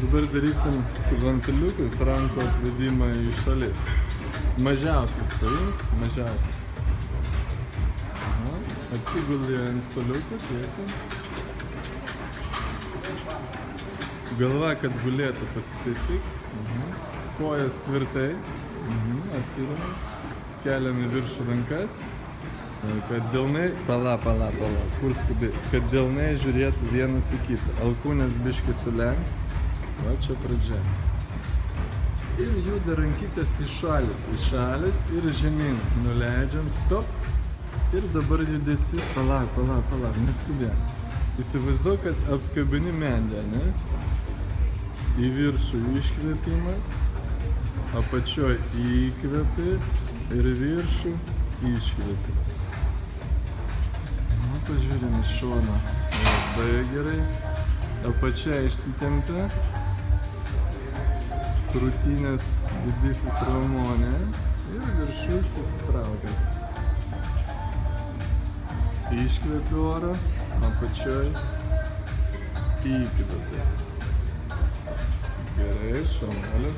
Dabar darysim su ventiliukais rankų atvedimą į šalis. Mažiausias paimk, mažiausias. Aha. Atsigulį ant suoliuko tiesiai. Galva, kad gulėtų, pasitaisyk. Kojas tvirtai. Atsirėmė. Keliam į viršų rankas. Kad delnai, pala, kur skubi, kad delnai žiūrėtų vienas į kitą. Alkūnės biškį sulenk. Va čia pradžia. Ir juda rankytės į šalis ir žemyn. Nuleidžiam, stop. Ir dabar judesys, pala, neskubėk. Įsivaizduok, kad apkabini mendę, ne? Į viršų iškvėpimas, apačioj įkvėpi ir viršų iškvėpi. Nu, pažiūrim iš šono. Labai gerai. Apačia išsitempia. Krūtinės didysis raumonė. Ir viršus susitraukia. Iškvėpi orą, apačioj įkvėpi. Gerai, šonuoliu.